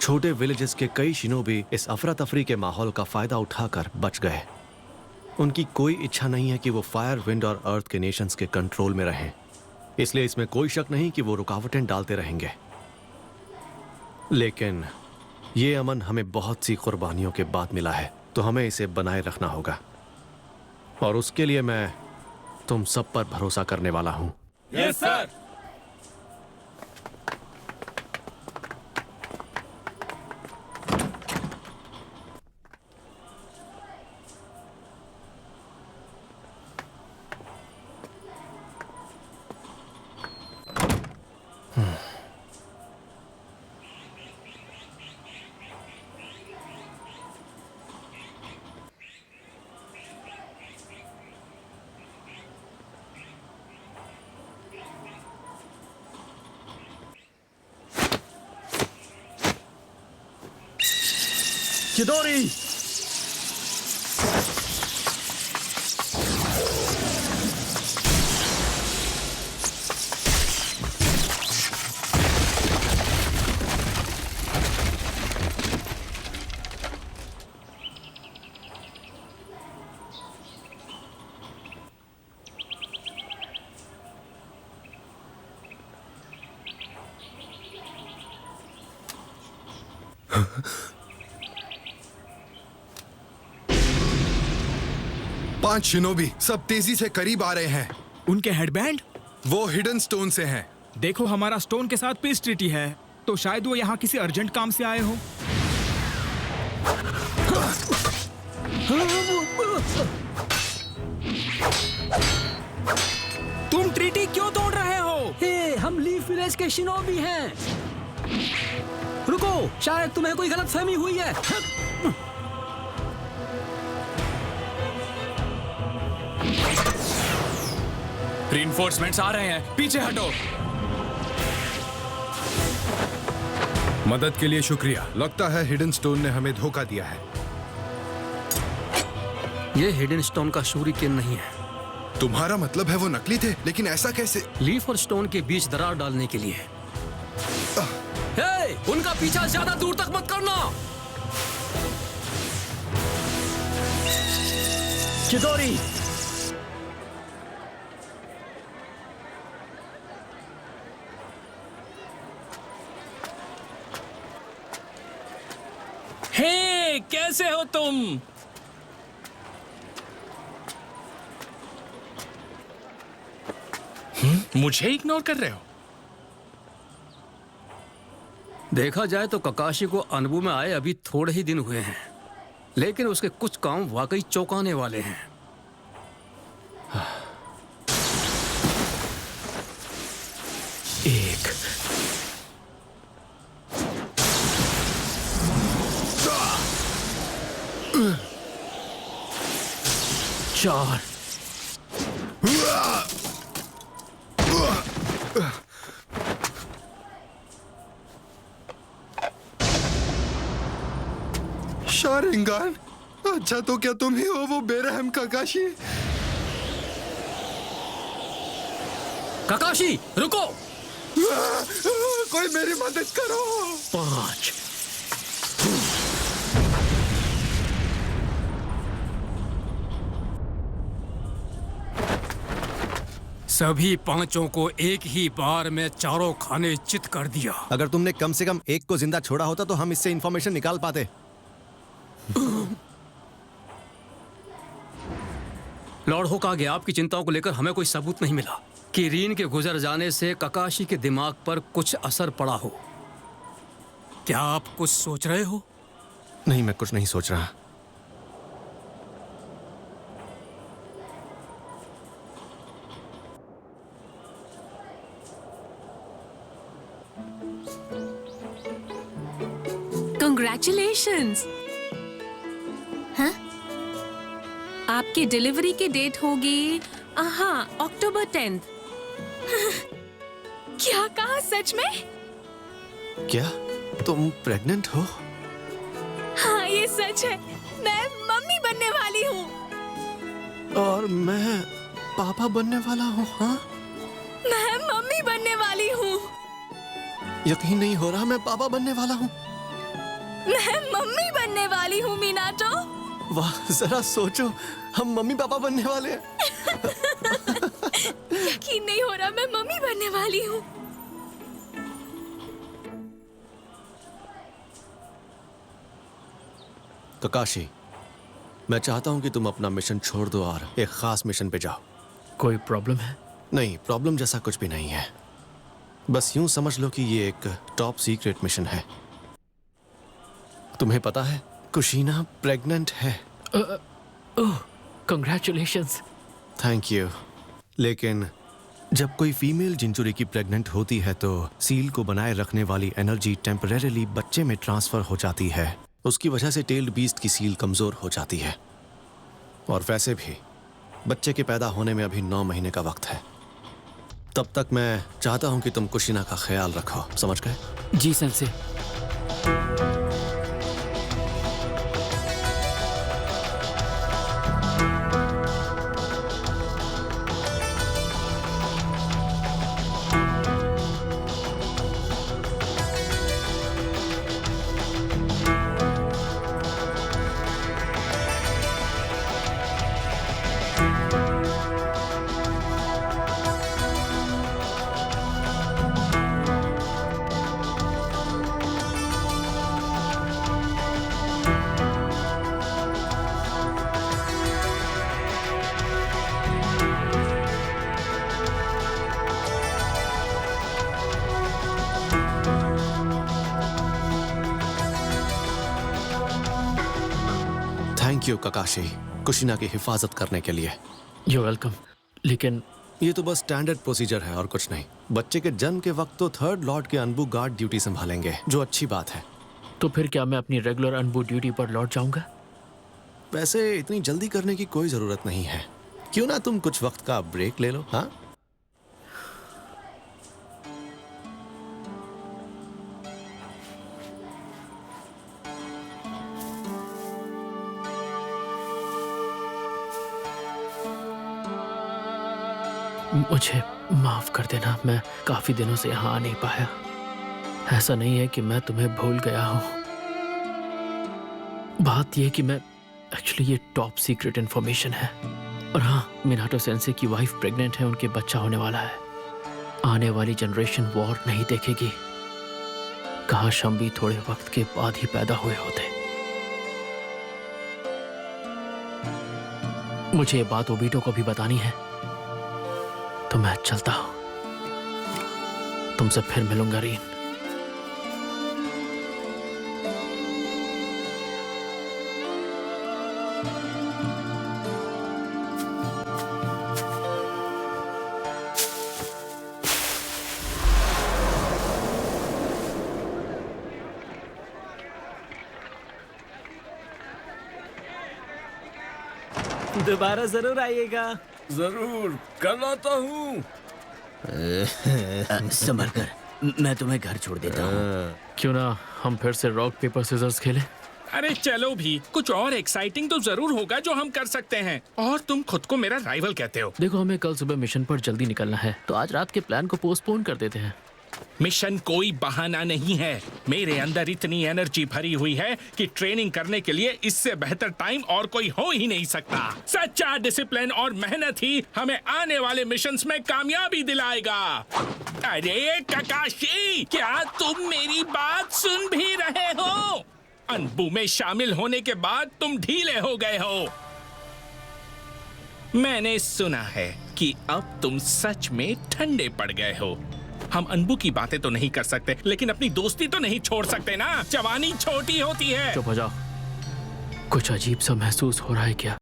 छोटे विलेजेस के कई शिनोबी इस अफरा तफरी के माहौल का फायदा उठाकर बच गए। उनकी कोई इच्छा नहीं है कि वो फायर, विंड और अर्थ के नेशंस के कंट्रोल में रहें, इसलिए इसमें कोई शक नहीं कि वो रुकावटें डालते रहेंगे। लेकिन ये अमन हमें बहुत सी कुर्बानियों के बाद मिला है, तो हमें इसे बनाए रखना होगा। और उसके लिए मैं तुम सब पर भरोसा करने वाला हूं। Yes sir. चिदोरी! पांच शिनोबी सब तेजी से करीब आ रहे हैं। उनके हेडबैंड? वो हिडन स्टोन से हैं। देखो, हमारा स्टोन के साथ पीस ट्रीटी है, तो शायद वो यहाँ किसी अर्जेंट काम से आए हो। तुम ट्रीटी क्यों तोड़ रहे हो? हे, हम लीफ विलेज के शिनोबी हैं। रुको, शायद तुम्हें कोई गलतफहमी हुई है। रिइंफोर्समेंट्स आ रहे हैं, पीछे हटो। मदद के लिए शुक्रिया। लगता है हिडन स्टोन ने हमें धोखा दिया है। ये हिडन स्टोन का शूरिकेन नहीं है। तुम्हारा मतलब है वो नकली थे? लेकिन ऐसा कैसे? लीफ और स्टोन के बीच दरार डालने के लिए। हे, उनका पीछा ज्यादा दूर तक मत करना। चिदोरी! हे, कैसे हो तुम? मुझे इग्नोर कर रहे हो? देखा जाए तो ककाशी को अनबू में आए अभी थोड़े ही दिन हुए हैं, लेकिन उसके कुछ काम वाकई चौंकाने वाले हैं। एक, चार, शारिंगान? अच्छा, तो क्या तुम ही हो वो बेरहम ककाशी? ककाशी, रुको! कोई मेरी मदद करो। 5, सभी पांचों को एक ही बार में चारों खाने चित कर दिया। अगर तुमने कम से कम एक को जिंदा छोड़ा होता तो हम इससे इंफॉर्मेशन निकाल पाते। लॉर्ड होकागे, आपकी चिंताओं को लेकर हमें कोई सबूत नहीं मिला कि रीन के गुजर जाने से ककाशी के दिमाग पर कुछ असर पड़ा हो। क्या आप कुछ सोच रहे हो? नहीं, मैं कुछ नहीं सोच रहा। Congratulations! हाँ? आपकी डिलीवरी की डेट होगी हाँ, अक्टूबर 10th। क्या कहा? सच में? क्या तुम प्रेग्नेंट हो? हाँ, ये सच है। मैं मम्मी बनने वाली हूँ। और मैं पापा बनने वाला हूँ। हाँ, मैं मम्मी बनने वाली हूँ। यकीन नहीं हो रहा, मैं पापा बनने वाला हूँ। मैं मम्मी बनने वाली हूँ मीनाटो। वाह, जरा सोचो, हम मम्मी पापा बनने वाले हैं। यकीन नहीं हो रहा, मैं मम्मी बनने वाली हूँ। ककाशी, मैं चाहता हूं कि तुम अपना मिशन छोड़ दो और एक खास मिशन पे जाओ। कोई प्रॉब्लम है? नहीं, प्रॉब्लम जैसा कुछ भी नहीं है। बस यूं समझ लो कि ये एक टॉप सीक्रेट मिशन है। तुम्हें पता है, कुशीना प्रेग्नेंट है। ओह, कंग्रेचुलेशंस। Thank you. लेकिन जब कोई फीमेल जिंचुरी की प्रेग्नेंट होती है तो सील को बनाए रखने वाली एनर्जी टेम्परेरीली बच्चे में ट्रांसफर हो जाती है। उसकी वजह से टेल्ड बीस्ट की सील कमजोर हो जाती है। और वैसे भी बच्चे के पैदा होने में अभी 9 महीने का वक्त है। तब तक मैं चाहता हूं कि तुम कुशीना का ख्याल रखो, समझ गए? जी सेंसे। थैंक यू ककाशी, कुशीना की हिफाजत करने के लिए। You welcome. लेकिन ये तो बस स्टैंडर्ड प्रोसीजर है और कुछ नहीं। बच्चे के जन्म के वक्त तो थर्ड लॉर्ड के अनबू गार्ड ड्यूटी संभालेंगे, जो अच्छी बात है। तो फिर क्या मैं अपनी रेगुलर अनबू ड्यूटी पर लौट जाऊंगा? वैसे इतनी जल्दी करने की कोई जरूरत नहीं है। क्यों ना तुम कुछ वक्त का ब्रेक ले लो, हाँ? मुझे माफ कर देना, मैं काफी दिनों से यहाँ आ नहीं पाया। ऐसा नहीं है कि मैं तुम्हें भूल गया हूँ। बात यह कि मैं एक्चुअली ये टॉप सीक्रेट इंफॉर्मेशन है। और हाँ, मिनाटो सेंसे की वाइफ प्रेग्नेंट है, उनके बच्चा होने वाला है। आने वाली जनरेशन वॉर नहीं देखेगी। काश हम भी थोड़े वक्त के बाद ही पैदा हुए होते। मुझे ये बात ओबीटो को भी बतानी है, तो मैं चलता हूं। तुमसे फिर मिलूंगा रीन। दोबारा जरूर आइएगा। जरूर, कल आता हूँ। संभल कर, मैं तुम्हें घर छोड़ देता हूँ। क्यों ना हम फिर से रॉक पेपर सीजर्स खेलें? अरे चलो भी, कुछ और एक्साइटिंग तो जरूर होगा जो हम कर सकते हैं। और तुम खुद को मेरा राइवल कहते हो। देखो, हमें कल सुबह मिशन पर जल्दी निकलना है, तो आज रात के प्लान को पोस्टपोन कर देते हैं। मिशन कोई बहाना नहीं है। मेरे अंदर इतनी एनर्जी भरी हुई है कि ट्रेनिंग करने के लिए इससे बेहतर टाइम और कोई हो ही नहीं सकता। सच्चा डिसिप्लिन और मेहनत ही हमें आने वाले मिशंस में कामयाबी दिलाएगा। अरे ककाशी, क्या तुम मेरी बात सुन भी रहे हो? अनबू में शामिल होने के बाद तुम ढीले हो गए हो। मैंने सुना है कि अब तुम सच में ठंडे पड़ गए हो। हम अनबू की बातें तो नहीं कर सकते, लेकिन अपनी दोस्ती तो नहीं छोड़ सकते ना। जवानी छोटी होती है। चुप हो जाओ। कुछ अजीब सा महसूस हो रहा है क्या?